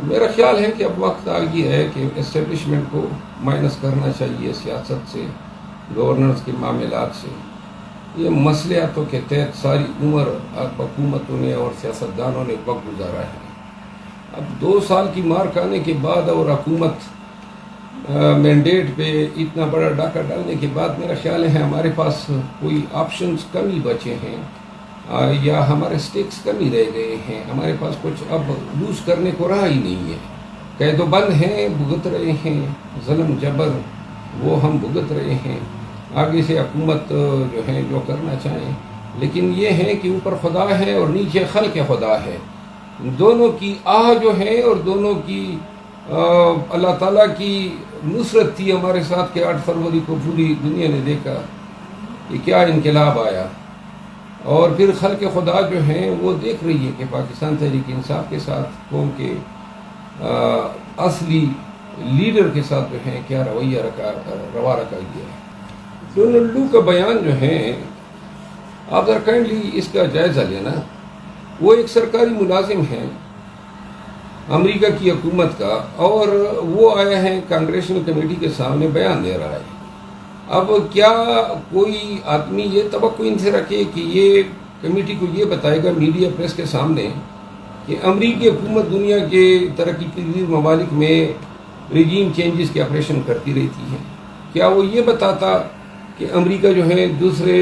میرا خیال ہے کہ اب وقت آ گیا ہے کہ اسٹیبلشمنٹ کو مائنس کرنا چاہیے سیاست سے، گورننس کے معاملات سے۔ یہ مسئلاتوں کے تحت ساری عمر اب حکومتوں نے اور سیاستدانوں نے وقت گزارا ہے۔ اب 2 سال کی مار کھانے کے بعد اور حکومت مینڈیٹ پہ اتنا بڑا ڈاکہ ڈالنے کے بعد میرا خیال ہے ہمارے پاس کوئی آپشنز کم ہی بچے ہیں، یا ہمارے سٹیکس کم ہی رہ گئے ہیں۔ ہمارے پاس کچھ اب لوز کرنے کو رہا ہی نہیں ہے۔ قید و بند ہیں، بھگت رہے ہیں، ظلم جبر وہ ہم بھگت رہے ہیں۔ آگے سے حکومت جو ہے جو کرنا چاہیں، لیکن یہ ہے کہ اوپر خدا ہے اور نیچے خلق خدا ہے۔ دونوں کی آہ جو ہے اور دونوں کی اللہ تعالیٰ کی نصرت تھی ہمارے ساتھ کہ 8 فروری کو پوری دنیا نے دیکھا کہ کیا انقلاب آیا، اور پھر خلق خدا جو ہیں وہ دیکھ رہی ہے کہ پاکستان تحریک انصاف کے ساتھ قوم کے اصلی لیڈر کے ساتھ جو ہے کیا رویہ روا رکھا گیا ہے۔ ڈونلڈ لو کا بیان جو ہے، آپ ذرا کائنڈلی اس کا جائزہ لینا۔ وہ ایک سرکاری ملازم ہیں امریکہ کی حکومت کا، اور وہ آیا ہے کانگریشنل کمیٹی کے سامنے بیان دے رہا ہے۔ اب کیا کوئی آدمی یہ توقع ان سے رکھے کہ یہ کمیٹی کو یہ بتائے گا میڈیا پریس کے سامنے کہ امریکی حکومت دنیا کے ترقی پذیر ممالک میں ریجیم چینجز کے آپریشن کرتی رہتی ہے؟ کیا وہ یہ بتاتا کہ امریکہ جو ہے دوسرے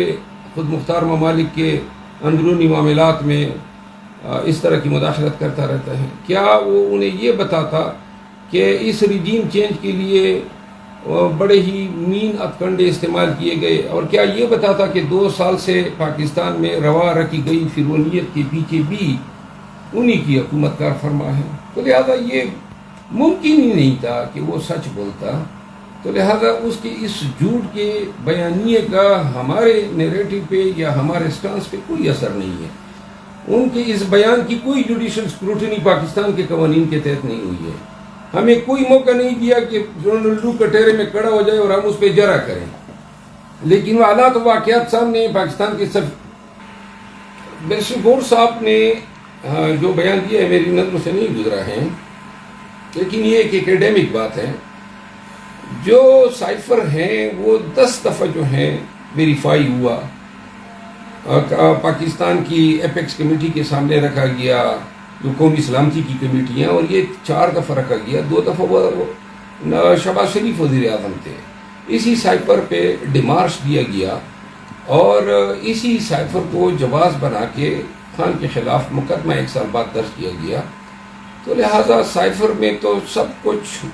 خود مختار ممالک کے اندرونی معاملات میں اس طرح کی مداخلت کرتا رہتا ہے؟ کیا وہ انہیں یہ بتاتا کہ اس ریجیم چینج کے لیے بڑے ہی مین ہتھکنڈے استعمال کیے گئے؟ اور کیا یہ بتاتا کہ 2 سال سے پاکستان میں روا رکھی گئی فرعونیت کے پیچھے بھی انہی کی حکومت کار فرما ہے؟ تو لہذا یہ ممکن ہی نہیں تھا کہ وہ سچ بولتا۔ تو لہذا اس کے اس جھوٹ کے بیانیے کا ہمارے نیریٹو پہ یا ہمارے سٹانس پہ کوئی اثر نہیں ہے۔ ان کے اس بیان کی کوئی جوڈیشل اسکروٹنی پاکستان کے قوانین کے تحت نہیں ہوئی ہے۔ ہمیں کوئی موقع نہیں دیا کہ ڈونلڈ لو کٹہرے میں کھڑا ہو جائے اور ہم اس پہ جرا کریں، لیکن وہ حالات و واقعات سامنے پاکستان کے بیرسٹر گور صاحب نے جو بیان دیا ہے میری نظروں سے نہیں گزرا ہے، لیکن یہ ایک ایکیڈیمک بات ہے۔ جو سائفر ہیں وہ 10 دفعہ جو ہیں ویریفائی ہوا، پاکستان کی ایپیکس کمیٹی کے سامنے رکھا گیا جو قومی سلامتی کی کمیٹی ہیں، اور یہ 4 دفعہ رکھا گیا۔ 2 دفعہ وہ شہباز شریف وزیر اعظم تھے۔ اسی سائفر پہ ڈیمارش دیا گیا اور اسی سائفر کو جواز بنا کے خان کے خلاف مقدمہ 1 سال بعد درج کیا گیا۔ تو لہٰذا سائفر میں تو سب کچھ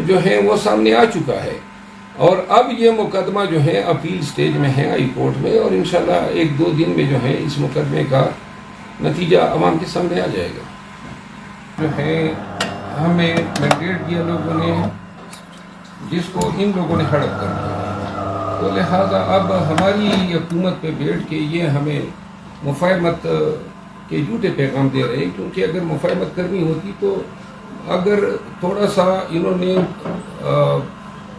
جو ہے وہ سامنے آ چکا ہے، اور اب یہ مقدمہ جو ہے اپیل سٹیج میں ہے ہائی کورٹ میں، اور انشاءاللہ 1-2 دن میں جو ہے اس مقدمے کا نتیجہ عوام کے سامنے آ جائے گا۔ جو ہے ہمیں مینڈیٹ دیا لوگوں نے، جس کو ان لوگوں نے ہڑپ کر دیا، تو لہٰذا اب ہماری حکومت پہ بیٹھ کے یہ ہمیں مفاہمت کے جھوٹے پیغام دے رہے ہیں، کیونکہ اگر مفاہمت کرنی ہوتی تو اگر تھوڑا سا انہوں نے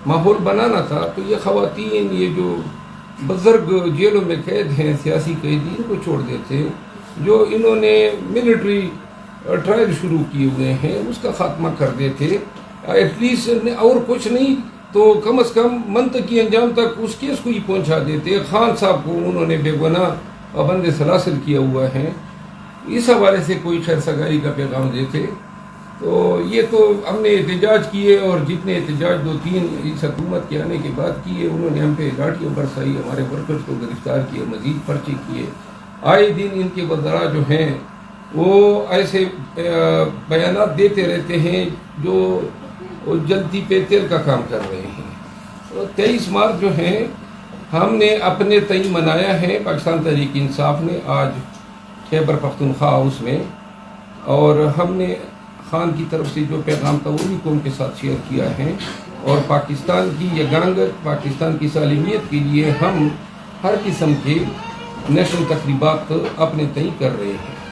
ماحول بنانا تھا تو یہ خواتین، یہ جو بزرگ جیلوں میں قید ہیں سیاسی قیدی، ان کو چھوڑ دیتے۔ جو انہوں نے ملٹری ٹرائل شروع کیے ہوئے ہیں اس کا خاتمہ کر دیتے، ایٹ لیسٹ، اور کچھ نہیں تو کم از کم منطقی انجام تک اس کیس کو ہی پہنچا دیتے۔ خان صاحب کو انہوں نے بے گناہ پابند سلاسل کیا ہوا ہے، اس حوالے سے کوئی خیر سگائی کا پیغام دیتے۔ تو یہ تو ہم نے احتجاج کیے، اور جتنے احتجاج 2-3 اس حکومت کے آنے کے بعد کیے، انہوں نے ہم پہ لاٹھیاں برسائی، ہمارے ورکرز کو گرفتار کیے، مزید پرچے کیے۔ آئے دن ان کے وزراء جو ہیں وہ ایسے بیانات دیتے رہتے ہیں جو جلتی پہ تیل کا کام کر رہے ہیں۔ 23 مارچ جو ہے ہم نے اپنے تئیں منایا ہے، پاکستان تحریک انصاف نے آج خیبر پختونخوا ہاؤس میں، اور ہم نے خان کی طرف سے جو پیغام تھا وہ بھی قوم کے ساتھ شیئر کیا ہے، اور پاکستان کی یگانگت، پاکستان کی سالمیت کے لیے ہم ہر قسم کے نیشنل تقریبات اپنے تئیں کر رہے ہیں۔